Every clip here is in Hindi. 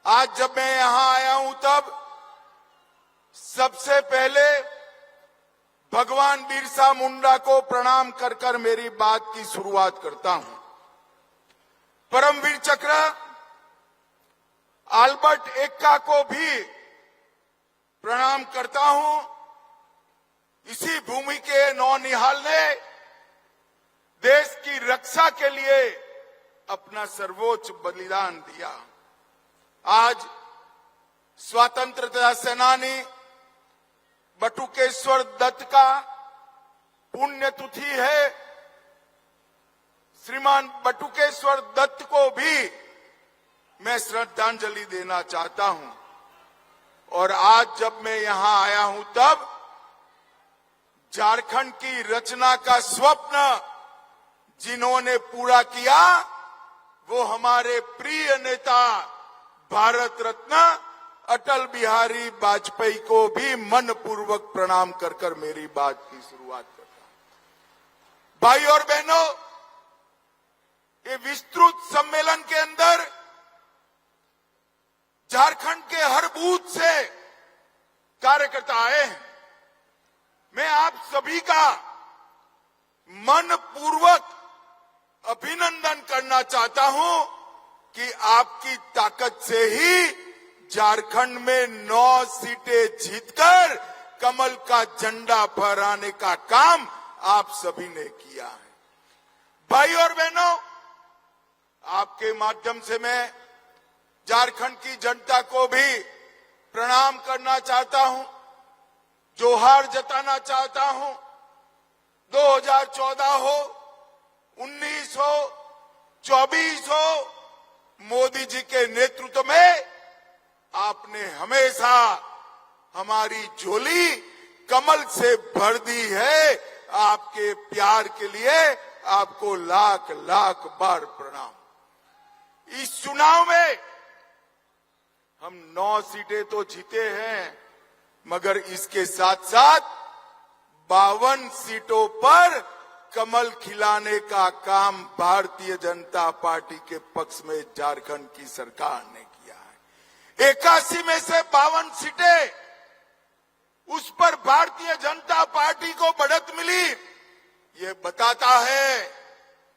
आज जब मैं यहां आया हूं तब सबसे पहले भगवान बिरसा मुंडा को प्रणाम कर कर मेरी बात की शुरुआत करता हूं। परमवीर चक्र अल्बर्ट एक्का को भी प्रणाम करता हूं। इसी भूमि के नौनिहाल ने देश की रक्षा के लिए अपना सर्वोच्च बलिदान दिया। आज स्वतंत्रता सेनानी बटुकेश्वर दत्त का पुण्यतिथि है। श्रीमान बटुकेश्वर दत्त को भी मैं श्रद्धांजलि देना चाहता हूं। और आज जब मैं यहां आया हूं तब झारखंड की रचना का स्वप्न जिन्होंने पूरा किया वो हमारे प्रिय नेता भारत रत्न अटल बिहारी वाजपेयी को भी मनपूर्वक प्रणाम कर कर मेरी बात की शुरुआत करता हूं। भाई और बहनों, ये विस्तृत सम्मेलन के अंदर झारखंड के हर बूथ से कार्यकर्ता आए हैं। मैं आप सभी का मनपूर्वक अभिनंदन करना चाहता हूं कि आपकी ताकत से ही झारखंड में 9 सीटें जीतकर कमल का झंडा फहराने का काम आप सभी ने किया है। भाई और बहनों, आपके माध्यम से मैं झारखंड की जनता को भी प्रणाम करना चाहता हूं, जोहार जताना चाहता हूं। 2014 हो, 19 हो, 24 हो, मोदी जी के नेतृत्व में आपने हमेशा हमारी झोली कमल से भर दी है। आपके प्यार के लिए आपको लाख लाख बार प्रणाम। इस चुनाव में हम 9 सीटें तो जीते हैं, मगर इसके साथ साथ 52 सीटों पर कमल खिलाने का काम भारतीय जनता पार्टी के पक्ष में झारखंड की सरकार ने किया है। 81 में से 52 सीटें, उस पर भारतीय जनता पार्टी को बढ़त मिली। ये बताता है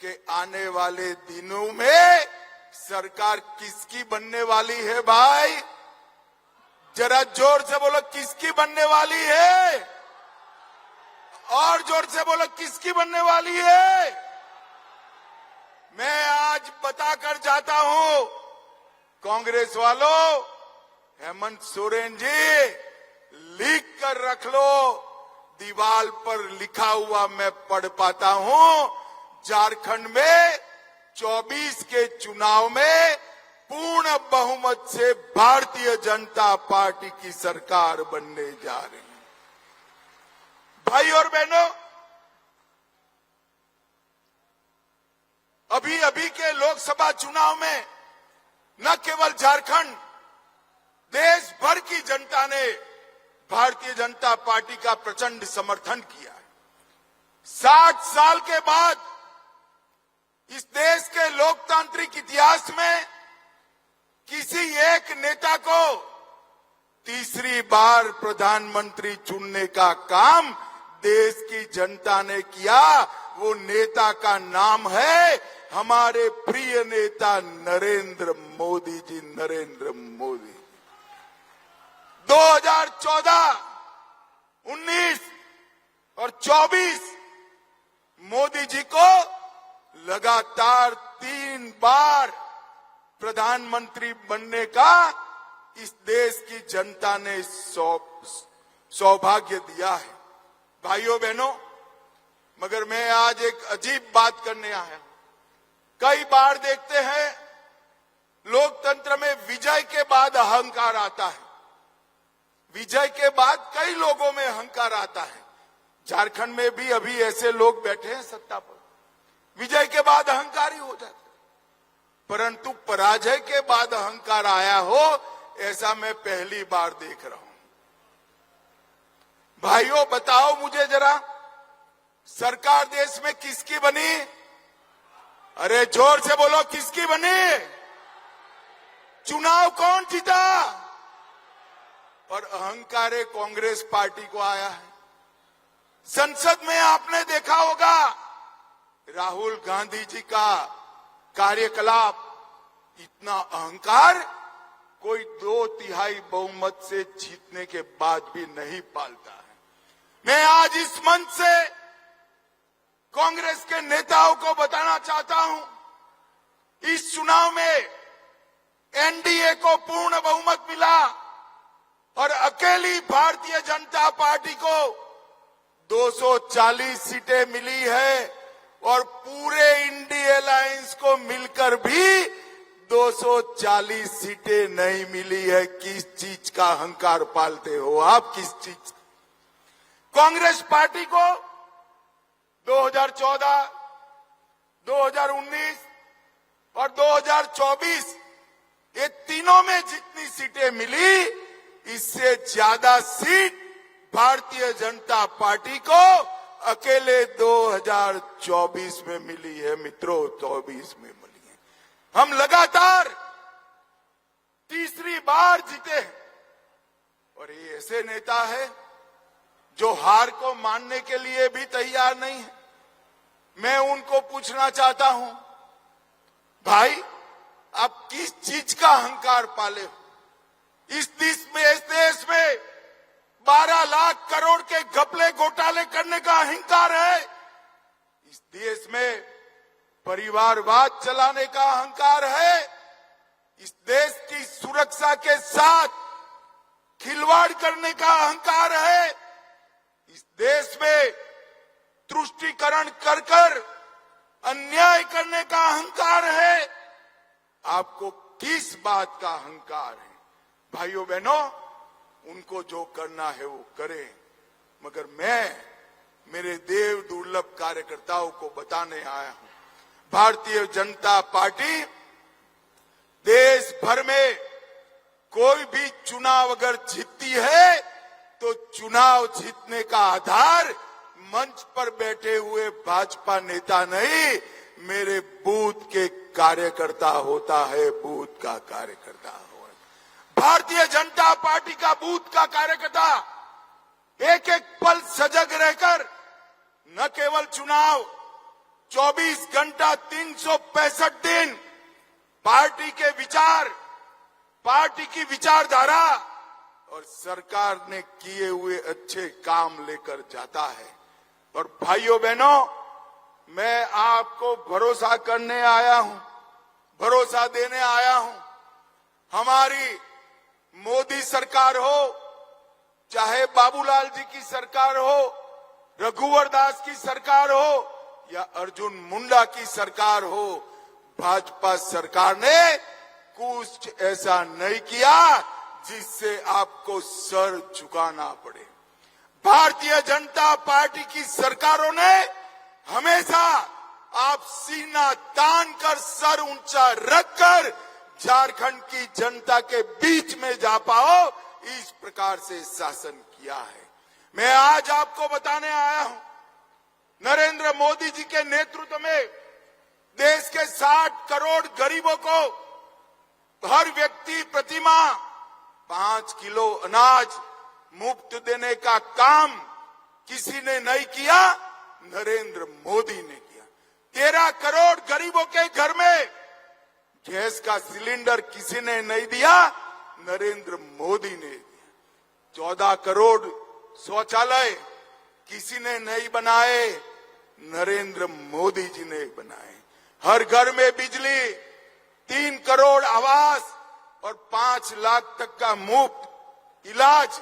कि आने वाले दिनों में सरकार किसकी बनने वाली है। भाई जरा जोर से बोलो, किसकी बनने वाली है? और जोर से बोलो, किसकी बनने वाली है? मैं आज बताकर जाता हूं, कांग्रेस वालों, हेमंत सोरेन जी लिख कर रख लो, दीवार पर लिखा हुआ मैं पढ़ पाता हूं। झारखंड में 24 के चुनाव में पूर्ण बहुमत से भारतीय जनता पार्टी की सरकार बनने जा रही है। भाई और बहनों, अभी अभी के लोकसभा चुनाव में न केवल झारखंड, देश भर की जनता ने भारतीय जनता पार्टी का प्रचंड समर्थन किया है। 60 साल के बाद इस देश के लोकतांत्रिक इतिहास में किसी एक नेता को तीसरी बार प्रधानमंत्री चुनने का काम देश की जनता ने किया। वो नेता का नाम है हमारे प्रिय नेता नरेंद्र मोदी जी। नरेंद्र मोदी 2014, 19 और 24 मोदी जी को लगातार 3 बार प्रधानमंत्री बनने का इस देश की जनता ने सौभाग्य दिया है। भाइयों बहनों, मगर मैं आज एक अजीब बात करने आया हूं। कई बार देखते हैं लोकतंत्र में विजय के बाद अहंकार आता है, विजय के बाद कई लोगों में अहंकार आता है। झारखंड में भी अभी ऐसे लोग बैठे हैं सत्ता पर, विजय के बाद अहंकारी हो जाते, परंतु पराजय के बाद अहंकार आया हो ऐसा मैं पहली बार देख रहा हूं। भाइयों बताओ मुझे जरा, सरकार देश में किसकी बनी? अरे जोर से बोलो, किसकी बनी? चुनाव कौन जीता? और अहंकार कांग्रेस पार्टी को आया है। संसद में आपने देखा होगा राहुल गांधी जी का कार्यकलाप, इतना अहंकार कोई 2/3 बहुमत से जीतने के बाद भी नहीं पालता है। मैं आज इस मंच से कांग्रेस के नेताओं को बताना चाहता हूं, इस चुनाव में एनडीए को पूर्ण बहुमत मिला और अकेली भारतीय जनता पार्टी को 240 सीटें मिली है और पूरे इंडिया अलायंस को मिलकर भी 240 सीटें नहीं मिली है। किस चीज का अहंकार पालते हो आप? किस चीज? कांग्रेस पार्टी को 2014, 2019 और 2024 ये तीनों में जितनी सीटें मिली, इससे ज्यादा सीट भारतीय जनता पार्टी को अकेले 2024 में मिली है। मित्रों, 24 में मिली है। हम लगातार तीसरी बार जीते हैं और ये ऐसे नेता है जो हार को मानने के लिए भी तैयार नहीं है। मैं उनको पूछना चाहता हूं, भाई आप किस चीज का अहंकार पाले हो? इस देश में 12 लाख करोड़ के घपले घोटाले करने का अहंकार है। इस देश में परिवारवाद चलाने का अहंकार है। इस देश की सुरक्षा के साथ खिलवाड़ करने का अहंकार है। इस देश में तुष्टीकरण कर अन्याय करने का अहंकार है। आपको किस बात का अहंकार है? भाइयों बहनों, उनको जो करना है वो करें, मगर मैं मेरे देव दुर्लभ कार्यकर्ताओं को बताने आया हूं, भारतीय जनता पार्टी देश भर में कोई भी चुनाव अगर जीतती है तो चुनाव जीतने का आधार मंच पर बैठे हुए भाजपा नेता नहीं, मेरे बूथ के कार्यकर्ता होता है। बूथ का कार्यकर्ता हो। भारतीय जनता पार्टी का बूथ का कार्यकर्ता एक एक पल सजग रहकर न केवल चुनाव 24 घंटा 365 दिन पार्टी के विचार, पार्टी की विचारधारा और सरकार ने किए हुए अच्छे काम लेकर जाता है। और भाइयों बहनों, मैं आपको भरोसा करने आया हूं, भरोसा देने आया हूं। हमारी मोदी सरकार हो, चाहे बाबूलाल जी की सरकार हो, रघुवर दास की सरकार हो या अर्जुन मुंडा की सरकार हो, भाजपा सरकार ने कुछ ऐसा नहीं किया जिससे आपको सर झुकाना पड़े। भारतीय जनता पार्टी की सरकारों ने हमेशा आप सीना तान कर सर ऊंचा रखकर झारखंड की जनता के बीच में जा पाओ, इस प्रकार से शासन किया है। मैं आज आपको बताने आया हूं, नरेंद्र मोदी जी के नेतृत्व में देश के 60 करोड़ गरीबों को हर व्यक्ति प्रतिमाह 5 किलो अनाज मुफ्त देने का काम किसी ने नहीं किया, नरेंद्र मोदी ने किया। 13 करोड़ गरीबों के घर में गैस का सिलेंडर किसी ने नहीं दिया, नरेंद्र मोदी ने दिया। 14 करोड़ शौचालय किसी ने नहीं बनाए, नरेंद्र मोदी जी ने बनाए। हर घर में बिजली, 3 करोड़ आवास और 5 लाख तक का मुफ्त इलाज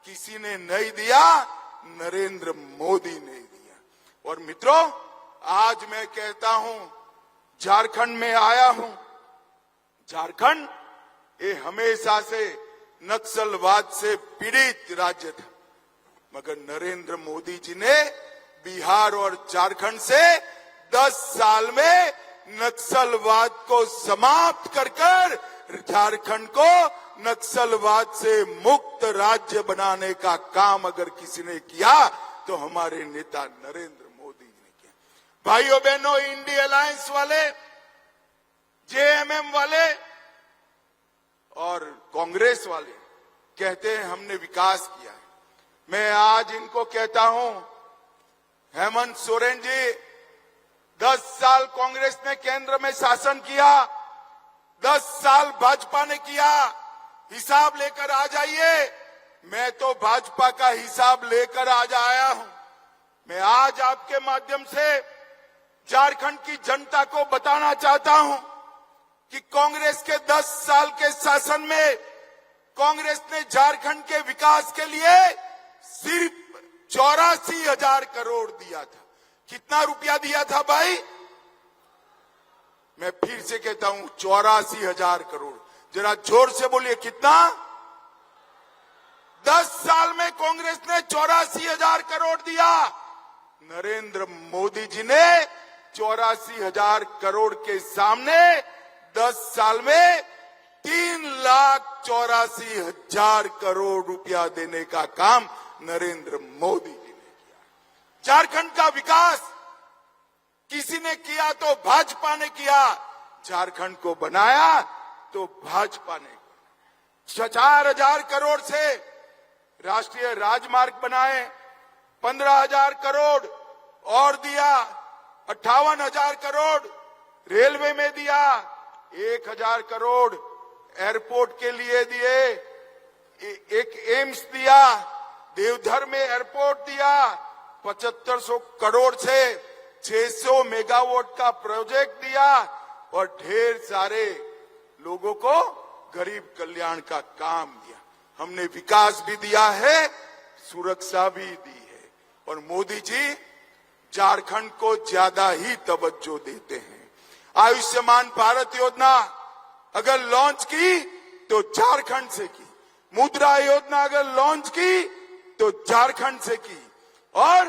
किसी ने नहीं दिया, नरेंद्र मोदी ने दिया। और मित्रों, आज मैं कहता हूं, झारखंड में आया हूं। झारखंड ये हमेशा से नक्सलवाद से पीड़ित राज्य था, मगर नरेंद्र मोदी जी ने बिहार और झारखंड से 10 साल में नक्सलवाद को समाप्त कर झारखंड को नक्सलवाद से मुक्त राज्य बनाने का काम अगर किसी ने किया तो हमारे नेता नरेंद्र मोदी जी ने किया। भाइयों बहनों, इंडिया अलायंस वाले, जेएमएम वाले और कांग्रेस वाले कहते हैं हमने विकास किया है। मैं आज इनको कहता हूं, हेमंत सोरेन जी, 10 साल कांग्रेस ने केंद्र में शासन किया, 10 साल भाजपा ने किया, हिसाब लेकर आ जाइए। मैं तो भाजपा का हिसाब लेकर आज आया हूं। मैं आज आपके माध्यम से झारखंड की जनता को बताना चाहता हूं कि कांग्रेस के 10 साल के शासन में कांग्रेस ने झारखंड के विकास के लिए सिर्फ 84,000 करोड़ दिया था। कितना रुपया दिया था भाई? मैं फिर से कहता हूं 84,000 करोड़। जरा जोर से बोलिए, कितना? 10 साल में कांग्रेस ने 84,000 करोड़ दिया। नरेंद्र मोदी जी ने 84,000 करोड़ के सामने 10 साल में 3,84,000 करोड़ रुपया देने का काम नरेंद्र मोदी जी ने किया। झारखंड का विकास किसी ने किया तो भाजपा ने किया, झारखंड को बनाया तो भाजपा ने। 4,000 करोड़ से राष्ट्रीय राजमार्ग बनाए, 15,000 करोड़ और दिया, 58,000 करोड़ रेलवे में दिया, 1,000 करोड़ एयरपोर्ट के लिए दिए, एक एम्स दिया, देवधर में एयरपोर्ट दिया, 7,500 करोड़ से 600 मेगावाट का प्रोजेक्ट दिया और ढेर सारे लोगों को गरीब कल्याण का काम दिया। हमने विकास भी दिया है, सुरक्षा भी दी है। और मोदी जी झारखंड को ज्यादा ही तवज्जो देते हैं। आयुष्मान भारत योजना अगर लॉन्च की तो झारखंड से की, मुद्रा योजना अगर लॉन्च की तो झारखंड से की, और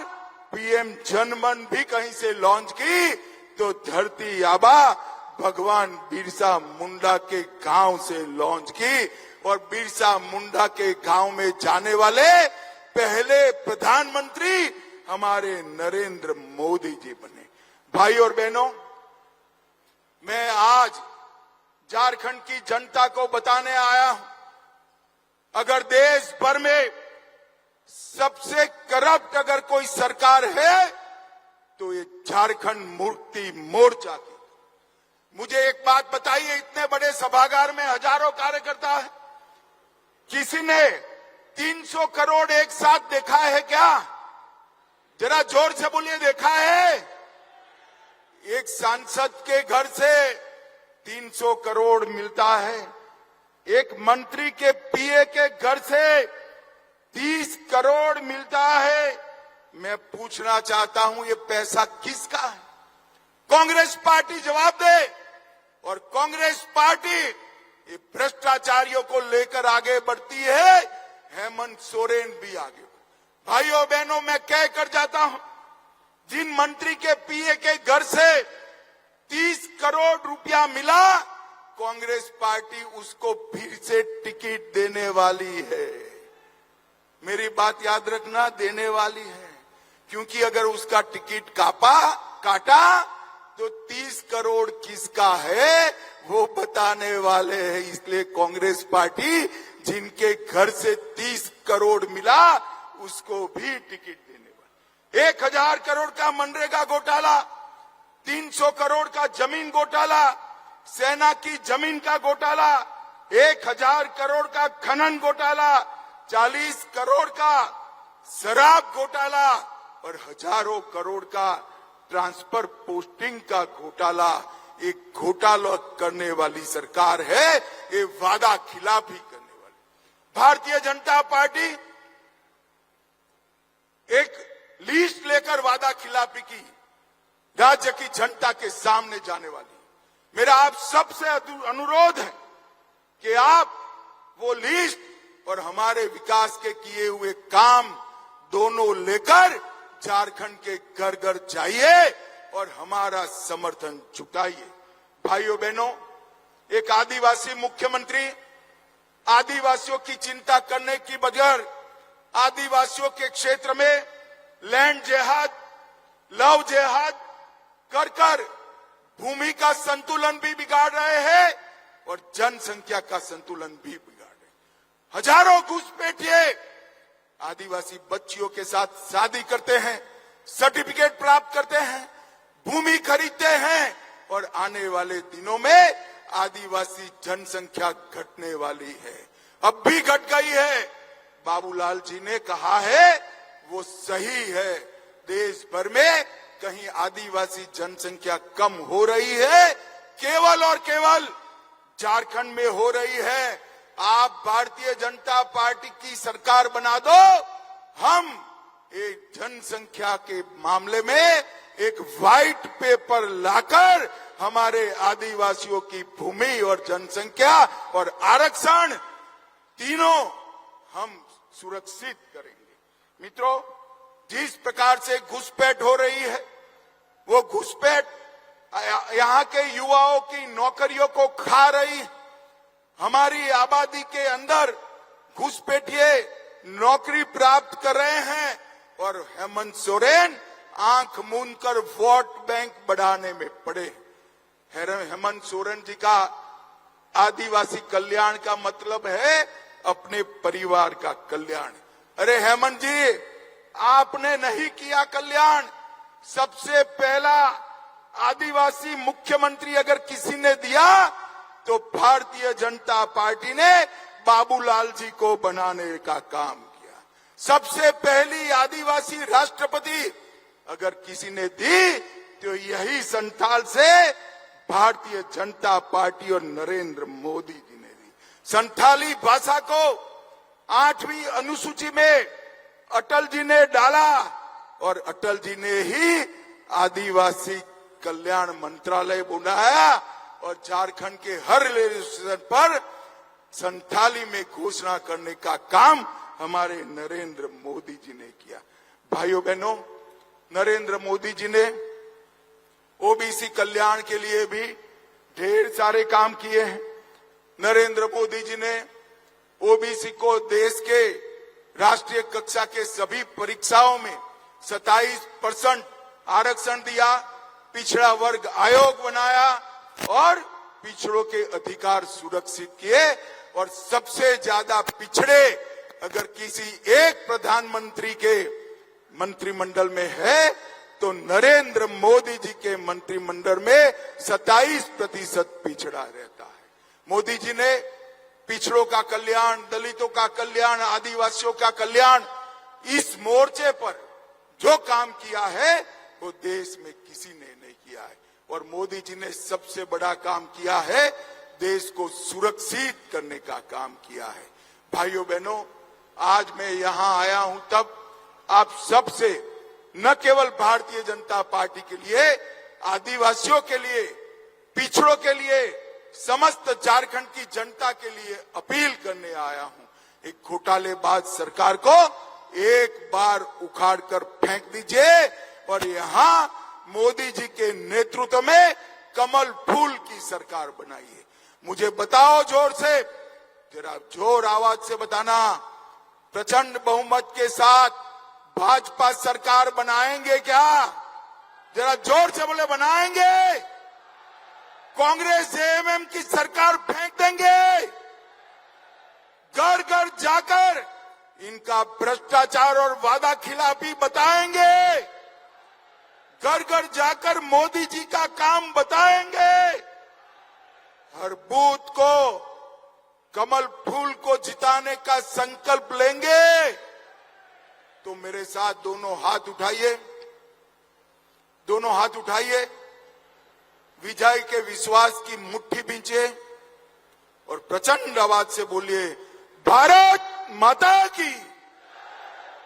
पीएम जनमन भी कहीं से लॉन्च की तो धरती आबा भगवान बिरसा मुंडा के गांव से लॉन्च की। और बिरसा मुंडा के गांव में जाने वाले पहले प्रधानमंत्री हमारे नरेंद्र मोदी जी बने। भाई और बहनों, मैं आज झारखंड की जनता को बताने आया हूं, अगर देश भर में सबसे करप्ट अगर कोई सरकार है तो ये झारखंड मुक्ति मोर्चा की। मुझे एक बात बताइए, इतने बड़े सभागार में हजारों कार्यकर्ता है, किसी ने 300 करोड़ एक साथ देखा है क्या? जरा जोर से बोलिए, देखा है? एक सांसद के घर से 300 करोड़ मिलता है, एक मंत्री के पीए के घर से 30 करोड़ मिलता है। मैं पूछना चाहता हूं, ये पैसा किसका है? कांग्रेस पार्टी जवाब दे। और कांग्रेस पार्टी ये भ्रष्टाचारियों को लेकर आगे बढ़ती है, हेमंत सोरेन भी आगे। भाइयों बहनों, मैं कह कर जाता हूं, जिन मंत्री के पीए के घर से 30 करोड़ रुपया मिला, कांग्रेस पार्टी उसको फिर से टिकट देने वाली है। मेरी बात याद रखना, देने वाली है, क्योंकि अगर उसका टिकट काटा तो 30 करोड़ किसका है वो बताने वाले हैं। इसलिए कांग्रेस पार्टी जिनके घर से 30 करोड़ मिला उसको भी टिकट देने वाली। 1,000 करोड़ का मनरेगा घोटाला, 300 करोड़ का जमीन घोटाला, सेना की जमीन का घोटाला, 1,000 करोड़ का खनन घोटाला, 40 करोड़ का शराब घोटाला और हजारों करोड़ का ट्रांसफर पोस्टिंग का घोटाला। एक घोटाला करने वाली सरकार है, ये वादा खिलाफी करने वाली। भारतीय जनता पार्टी एक लिस्ट लेकर वादा खिलाफी की राज्य की जनता के सामने जाने वाली। मेरा आप सबसे अनुरोध है कि आप वो लिस्ट और हमारे विकास के किए हुए काम दोनों लेकर झारखंड के घर घर जाइए और हमारा समर्थन जुटाइए। भाइयों बहनों, एक आदिवासी मुख्यमंत्री आदिवासियों की चिंता करने की बगैर आदिवासियों के क्षेत्र में लैंड जेहाद, लव जेहाद कर भूमि का संतुलन भी बिगाड़ रहे हैं और जनसंख्या का संतुलन भी बिगाड़े। हजारों घुसपैठिए आदिवासी बच्चियों के साथ शादी करते हैं, सर्टिफिकेट प्राप्त करते हैं, भूमि खरीदते हैं और आने वाले दिनों में आदिवासी जनसंख्या घटने वाली है, अब भी घट गई है। बाबूलाल जी ने कहा है वो सही है। देश भर में कहीं आदिवासी जनसंख्या कम हो रही है, केवल और केवल झारखंड में हो रही है। आप भारतीय जनता पार्टी की सरकार बना दो, हम एक जनसंख्या के मामले में एक व्हाइट पेपर लाकर हमारे आदिवासियों की भूमि और जनसंख्या और आरक्षण तीनों हम सुरक्षित करेंगे। मित्रों, जिस प्रकार से घुसपैठ हो रही है, वो घुसपैठ यहाँ के युवाओं की नौकरियों को खा रही है। हमारी आबादी के अंदर घुसपैठिए नौकरी प्राप्त कर रहे हैं और हेमंत सोरेन आंख मूंद कर वोट बैंक बढ़ाने में पड़े। हेमंत सोरेन जी का आदिवासी कल्याण का मतलब है अपने परिवार का कल्याण। अरे हेमंत जी, आपने नहीं किया कल्याण। सबसे पहला आदिवासी मुख्यमंत्री अगर किसी ने दिया तो भारतीय जनता पार्टी ने बाबूलाल जी को बनाने का काम किया। सबसे पहली आदिवासी राष्ट्रपति अगर किसी ने दी तो यही संथाल से भारतीय जनता पार्टी और नरेंद्र मोदी जी ने दी। संथाली भाषा को 8वीं अनुसूची में अटल जी ने डाला और अटल जी ने ही आदिवासी कल्याण मंत्रालय बनाया और झारखंड के हर रेलवे स्टेशन पर संथाली में घोषणा करने का काम हमारे नरेंद्र मोदी जी ने किया। भाइयों बहनों, नरेंद्र मोदी जी ने ओबीसी कल्याण के लिए भी ढेर सारे काम किए हैं। नरेंद्र मोदी जी ने ओबीसी को देश के राष्ट्रीय कक्षा के सभी परीक्षाओं में 27% आरक्षण दिया, पिछड़ा वर्ग आयोग बनाया और पिछड़ों के अधिकार सुरक्षित किए। और सबसे ज्यादा पिछड़े अगर किसी एक प्रधानमंत्री के मंत्रिमंडल में है तो नरेंद्र मोदी जी के मंत्रिमंडल में 27% पिछड़ा रहता है। मोदी जी ने पिछड़ों का कल्याण, दलितों का कल्याण, आदिवासियों का कल्याण, इस मोर्चे पर जो काम किया है वो देश में किसी ने नहीं किया है। और मोदी जी ने सबसे बड़ा काम किया है, देश को सुरक्षित करने का काम किया है। भाइयों बहनों, आज मैं यहां आया हूं तब आप सबसे न केवल भारतीय जनता पार्टी के लिए, आदिवासियों के लिए, पिछड़ों के लिए, समस्त झारखंड की जनता के लिए अपील करने आया हूं। एक घोटालेबाज सरकार को एक बार उखाड़ कर फेंक दीजिए और यहां मोदी जी के नेतृत्व में कमल फूल की सरकार बनाइए। मुझे बताओ जोर से, जरा जोर आवाज से बताना, प्रचंड बहुमत के साथ भाजपा सरकार बनाएंगे क्या? जरा जोर से बोले, बनाएंगे? कांग्रेस जेएमएम की सरकार फेंक देंगे? घर घर जाकर इनका भ्रष्टाचार और वादा खिलाफी बताएंगे? घर घर जाकर मोदी जी का काम बताएंगे? हर बूथ को कमल फूल को जिताने का संकल्प लेंगे? तो मेरे साथ दोनों हाथ उठाइए, दोनों हाथ उठाइए, विजय के विश्वास की मुट्ठी भींचे और प्रचंड आवाज से बोलिए, भारत माता की।